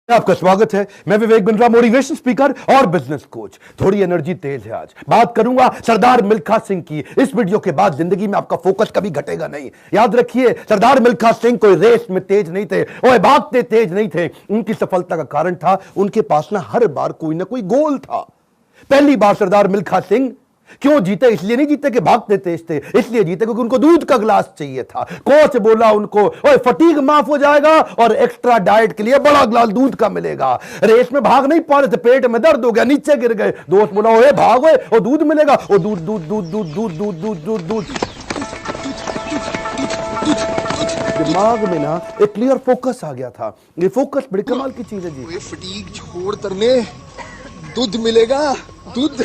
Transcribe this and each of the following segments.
आपका स्वागत है। मैं विवेक बिंद्रा, मोटिवेशन स्पीकर और बिजनेस कोच। थोड़ी एनर्जी तेज है। आज बात करूंगा सरदार मिल्खा सिंह की। इस वीडियो के बाद जिंदगी में आपका फोकस कभी घटेगा नहीं। याद रखिए, सरदार मिल्खा सिंह कोई रेस में तेज नहीं थे, वो भागते तेज नहीं थे। उनकी सफलता का कारण था उनके पास ना हर बार कोई ना कोई गोल था। पहली बार सरदार मिल्खा सिंह क्यों जीते? इसलिए नहीं जीते कि भागते तेज थे, इसलिए जीते क्योंकि उनको दूध का गिलास चाहिए था। कोच बोला उनको, ओए फटीग माफ हो जाएगा और एक्स्ट्रा डाइट के लिए बड़ा गिलास दूध का मिलेगा। रेस में भाग नहीं पा रहे थे, पेट में दर्द हो गया, नीचे गिर गए। दोस्त बोला, ओए भागो और दूध मिलेगा। और दूध दूध दूध दूध दूध दूध दूध दूध दूध दिमाग में ना एक क्लियर फोकस आ गया था। ये फोकस बड़ी कमाल की चीज है जी। फटीग छोड़ करने दूध मिलेगा, दूध।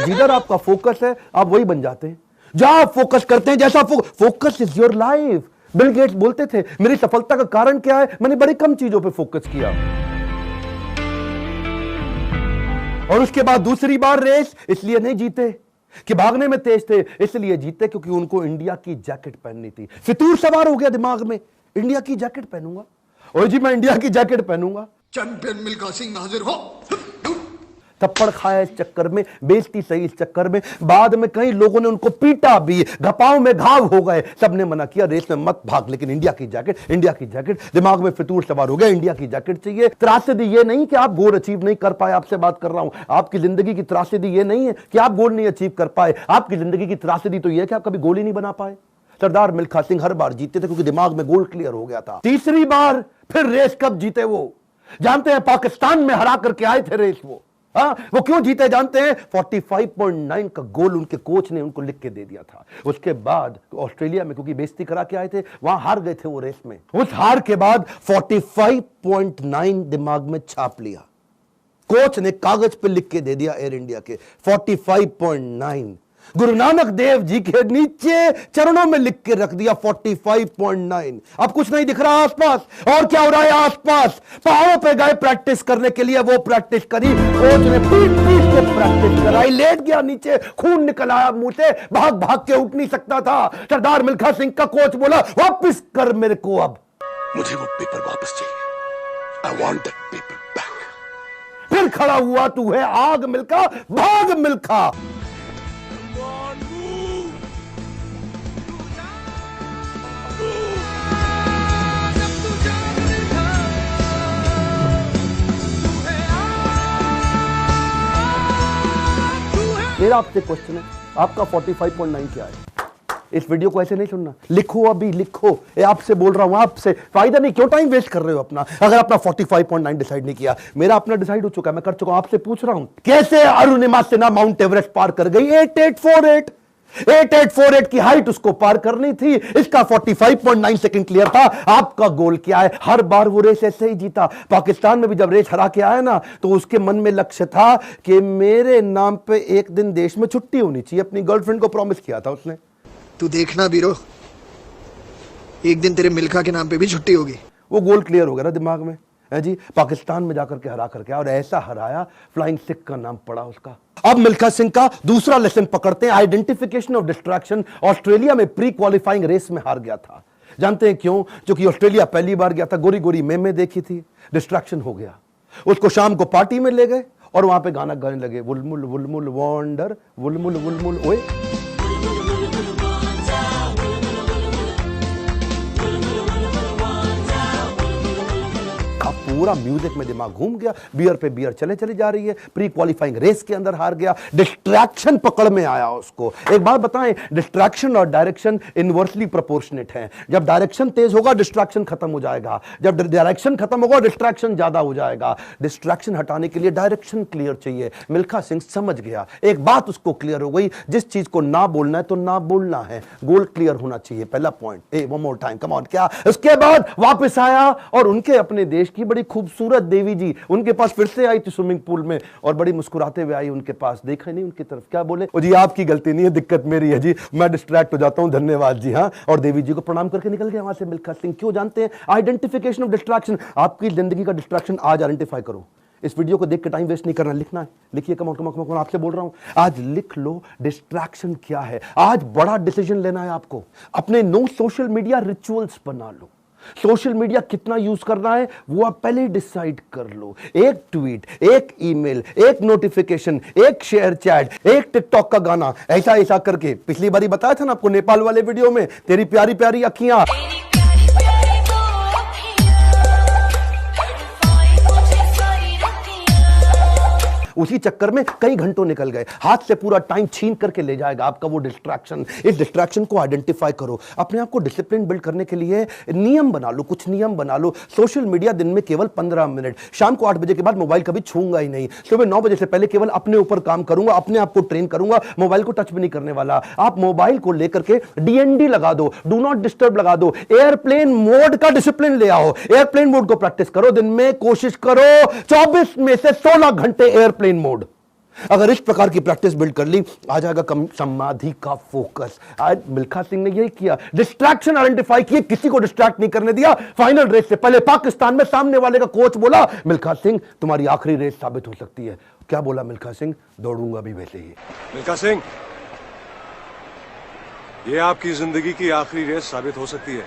जिधर आपका फोकस है आप वही बन जाते हैं। जहां आप फोकस करते हैं, जैसा focus is your life. Bill Gates बोलते थे, मेरी सफलता का कारण क्या है? मैंने बड़ी कम चीजों पे फोकस किया। और उसके बाद दूसरी बार रेस इसलिए नहीं जीते कि भागने में तेज थे, इसलिए जीते क्योंकि उनको इंडिया की जैकेट पहननी थी। फितूर सवार हो गया दिमाग में, इंडिया की जैकेट पहनूंगा। और जी मैं इंडिया की जैकेट पहनूंगा। चैंपियन मिल्खा सिंह हाजिर हो। थप्पड़ खाया इस चक्कर में, बेइज्जती सही इस चक्कर में। बाद में कई लोगों ने उनको पीटा भी, घपाव में घाव हो गए। सबने मना किया, रेस में मत भाग, लेकिन इंडिया की जैकेट, इंडिया की जैकेट। दिमाग में फितूर सवार हो गया, इंडिया की जैकेट चाहिए। त्रासदी ये नहीं कि आप गोल अचीव नहीं कर पाए, आपसे बात कर रहा हूं। आपकी जिंदगी की त्रासदी ये नहीं है कि आप गोल नहीं अचीव कर पाए। आपकी जिंदगी की त्रासदी तो यह है कि आप कभी गोल ही नहीं बना पाए। सरदार मिल्खा सिंह हर बार जीते थे क्योंकि दिमाग में गोल क्लियर हो गया था। तीसरी बार फिर रेस कब जीते वो जानते हैं? पाकिस्तान में हरा करके आए थे रेस वो। वो क्यों जीते जानते हैं? 45.9 का गोल उनके कोच ने उनको लिख के दे दिया था। उसके बाद ऑस्ट्रेलिया में क्योंकि बेइज्जती करा के आए थे, वहां हार गए थे वो रेस में। उस हार के बाद 45.9 दिमाग में छाप लिया। कोच ने कागज पे लिख के दे दिया एयर इंडिया के 45.9। गुरु नानक देव जी के नीचे चरणों में लिख के रख दिया 45.9। अब कुछ नहीं दिख रहा आसपास। और क्या हो रहा है आसपास? पहाड़ों पे गए प्रैक्टिस करने के लिए, वो प्रैक्टिस करी। कोच ने पीट पीट के प्रैक्टिस कराई। लेट गया नीचे, खून निकल आया मुंह से, भाग भाग के उठ नहीं सकता था। सरदार मिल्खा सिंह का कोच बोला, वापिस कर मेरे को, अब मुझे वो पेपर वापस चाहिए। I want that paper back. फिर खड़ा हुआ, तू है आग मिल्खा, भाग मिल्खा। मेरा आपसे क्वेश्चन है, आपका 45.9 क्या है? इस वीडियो को ऐसे नहीं सुनना, लिखो, अभी लिखो। ये आपसे बोल रहा हूं, आपसे। फायदा नहीं, क्यों टाइम वेस्ट कर रहे हो अपना? अगर अपना 45.9 डिसाइड नहीं किया, मेरा अपना डिसाइड हो चुका है, मैं कर चुका हूं। आपसे पूछ रहा हूं, कैसे अरुणिमा सिन्हा माउंट एवरेस्ट पार कर गई? 8848 8848 की हाइट उसको पार करनी थी। इसका 45.9 सेकंड क्लियर था। आपका गोल क्या है? हर बार वो रेस ऐसे ही जीता। पाकिस्तान में भी जब रेस हरा के आया ना, तो उसके मन में लक्ष्य था कि मेरे नाम पे एक दिन देश में छुट्टी होनी चाहिए। अपनी गर्लफ्रेंड को प्रॉमिस किया था उसने। तू देखना बीरो, एक दिन तेरे मिल्खा के नाम पे भी छुट्टी होगी। वो गोल क्लियर हो गया ना दिमाग में, है जी। पाकिस्तान में जाकर के हरा करके, और ऐसा हराया, फ्लाइंग सिख का नाम पड़ा उसका। अब मिल्खा सिंह का दूसरा लेसन पकड़ते हैं, आइडेंटिफिकेशन ऑफ डिस्ट्रैक्शन। ऑस्ट्रेलिया में प्री क्वालिफाइंग रेस में हार गया था। जानते हैं क्यों? क्योंकि ऑस्ट्रेलिया पहली बार गया था, गोरी गोरी मेमे देखी थी, डिस्ट्रैक्शन हो गया। उसको शाम को पार्टी में ले गए और वहां पे गाना गाने लगे, वुलमुल वुलमुल वॉन्डर, वुलमुल वुलमुल ओए। पूरा म्यूजिक में दिमाग घूम गया, बियर पे बियर चले चली जा रही है। प्री क्वालिफाइंग रेस के अंदर हार गया, डिस्ट्रैक्शन पकड़ में आया उसको। एक बात बताएं, डिस्ट्रैक्शन और डायरेक्शन इनवर्सली प्रोपोर्शनेट है। जब डायरेक्शन तेज होगा, डिस्ट्रैक्शन खत्म हो जाएगा। जब डायरेक्शन खत्म होगा, डिस्ट्रैक्शन ज्यादा हो जाएगा। डिस्ट्रैक्शन हटाने के लिए डायरेक्शन क्लियर चाहिए। मिल्खा सिंह समझ गया, एक बात उसको क्लियर हो गई, जिस चीज को ना बोलना है तो ना बोलना है। गोल क्लियर होना चाहिए, पहला point. One more time, come on. क्या? उसके बाद वापस आया और उनके अपने देश की बड़ी खूबसूरत देवी जी उनके पास फिर से आई थी स्विमिंग पूल में, और बड़ी मुस्कुराते हुए आई उनके पास। देखा नहीं उनकी तरफ, क्या बोले? जी आपकी गलती नहीं है, दिक्कत मेरी है जी, मैं डिस्ट्रैक्ट हो जाता हूं, धन्यवाद जी। हाँ, और देवी जी को प्रणाम करके निकल गया वहां से मिल्खा सिंह। क्यों जानते हैं? Identification of distraction. आपकी जिंदगी का डिस्ट्रैक्शन आज आइडेंटिफाई करो। इस वीडियो को देख के टाइम वेस्ट नहीं करना, लिखना है, लिखिए। कम ऑन आपसे बोल रहा हूं, आज लिख लो डिस्ट्रैक्शन क्या है। आज बड़ा डिसीजन लेना है आपको। अपने नो सोशल मीडिया रिचुअल्स बना लो। सोशल मीडिया कितना यूज करना है वो आप पहले ही डिसाइड कर लो। एक ट्वीट, एक ईमेल, एक नोटिफिकेशन, एक शेयर चैट, एक टिकटॉक का गाना, ऐसा ऐसा करके। पिछली बारी बताया था ना आपको नेपाल वाले वीडियो में, तेरी प्यारी प्यारी अखियां, उसी चक्कर में कई घंटों निकल गए, हाथ से पूरा टाइम छीन करके ले जाएगा आपका वो डिस्ट्रैक्शन। इस डिस्ट्रैक्शन को आइडेंटिफाई करो, अपने आप को डिसिप्लिन बिल्ड करने के लिए नियम बना लो, कुछ नियम बना लो। सोशल मीडिया दिन में केवल 15 मिनट, शाम को 8 बजे के बाद मोबाइल कभी छूंगा ही नहीं, सुबह 9 बजे से पहले केवल अपने ऊपर काम करूंगा, अपने आप को ट्रेन करूंगा, मोबाइल को टच भी नहीं करने वाला। आप मोबाइल को लेकर के डीएनडी लगा दो, डू नॉट डिस्टर्ब लगा दो, एयरप्लेन मोड का डिसिप्लिन ले आओ, एयरप्लेन मोड को प्रैक्टिस करो। दिन में कोशिश करो 24 में से 16 घंटे एयरप्लेन मोड। अगर इस प्रकार की प्रैक्टिस बिल्ड कर ली, आ जाएगा समाधि का फोकस। आज मिल्खा सिंह ने यही किया, डिस्ट्रैक्शन आइडेंटिफाई किए, किसी को डिस्ट्रैक्ट नहीं करने दिया। फाइनल रेस से पहले पाकिस्तान में सामने वाले का कोच बोला, मिल्खा सिंह तुम्हारी आखिरी रेस साबित हो सकती है। क्या बोला मिल्खा सिंह? दौड़ूंगा भी वैसे ही। मिल्खा सिंह, ये आपकी जिंदगी की आखिरी रेस साबित हो सकती है।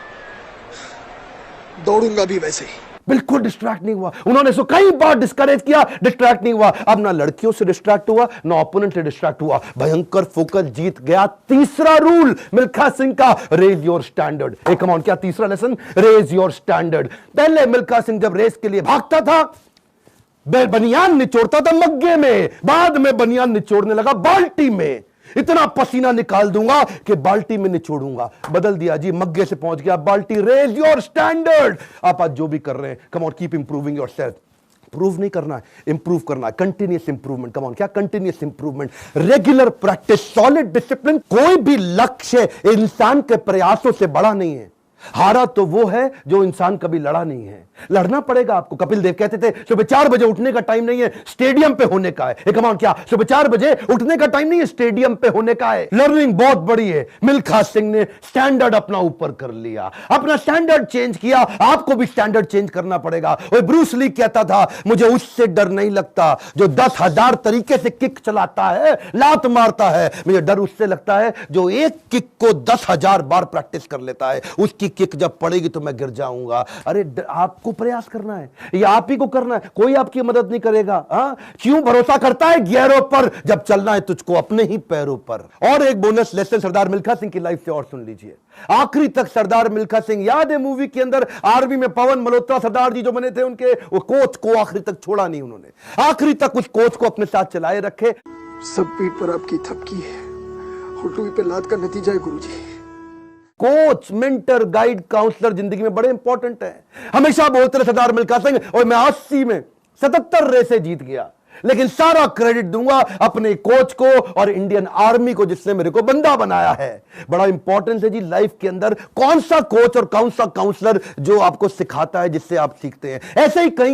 दौड़ूंगा भी वैसे ही। बिल्कुल डिस्ट्रैक्ट नहीं हुआ। उन्होंने सो कई बार डिस्करेज किया, डिस्ट्रैक्ट नहीं हुआ। अब ना लड़कियों से डिस्ट्रैक्ट हुआ, ना ओपोनेंट से डिस्ट्रैक्ट हुआ। भयंकर फोकस, जीत गया। तीसरा रूल मिल्खा सिंह का, रेज योर स्टैंडर्ड। एक कम ऑन, क्या तीसरा लेसन? Raise your standard. पहले मिल्खा सिंह जब रेस के लिए भागता था, बनियान निचोड़ता था मग्गे में, बाद में बनियान निचोड़ने लगा बाल्टी में। इतना पसीना निकाल दूंगा कि बाल्टी में निचोड़ूंगा। बदल दिया जी, मग्गे से पहुंच गया बाल्टी। Raise your standard. आप आज जो भी कर रहे हैं, come on, keep improving yourself. Prove नहीं करना है, इंप्रूव करना है। Continuous improvement. कम ऑन, क्या continuous improvement? Regular practice, solid discipline. कोई भी लक्ष्य इंसान के प्रयासों से बड़ा नहीं है। हारा तो वो है जो इंसान कभी लड़ा नहीं है। लड़ना पड़ेगा आपको। कपिल देव कहते थे सुबह 4 बजे उठने का टाइम नहीं है, स्टेडियम पे होने का है। कम ऑन, क्या सुबह 4 बजे उठने का टाइम नहीं है, स्टेडियम पे होने का है। लर्निंग बहुत बड़ी है। मिल्खा सिंह ने स्टैंडर्ड अपना ऊपर कर लिया, अपना स्टैंडर्ड चेंज किया। आपको भी स्टैंडर्ड चेंज करना पड़ेगा। और ब्रूस ली कहता था, मुझे उससे डर नहीं लगता जो 10,000 तरीके से किक चलाता है, लात मारता है। मुझे डर उससे लगता है जो एक किक को 10,000 बार प्रैक्टिस कर लेता है। उसकी किक जब पड़ेगी तो मैं गिर जाऊंगा। अरे आपको प्रयास करना है, ये आप ही को करना है, कोई आपकी मदद नहीं करेगा। क्यों भरोसा करता है गैरों पर जब चलना है तुझको अपने ही पैरों पर। और एक बोनस लेसन सरदार मिल्खा सिंह की लाइफ से और सुन लीजिए। आखिरी तक सरदार मिल्खा सिंह, याद है मूवी के अंदर आर्मी में पवन मल्होत्रा सरदार जी जो बने थे, उनके वो कोच को आखिरी तक छोड़ा नहीं उन्होंने। आखिरी तक उस कोच को अपने साथ चलाए रखे। सब पीठ पर आपकी थपकी है और टूई पे लात का नतीजा है गुरुजी। कोच, मेंटर, गाइड, काउंसलर जिंदगी में बड़े इंपॉर्टेंट है। हमेशा बोलते रहे सरदार मिल्खा सिंह, और मैं 80 में 77 रेसे जीत गया, लेकिन सारा क्रेडिट दूंगा अपने कोच को और इंडियन आर्मी को जिसने मेरे को बंदा बनाया है। बड़ा इंपॉर्टेंस है जी लाइफ के अंदर, कौन सा कोच और कौन सा काउंसलर जो आपको सिखाता है, जिससे आप सीखते हैं। ऐसे ही कई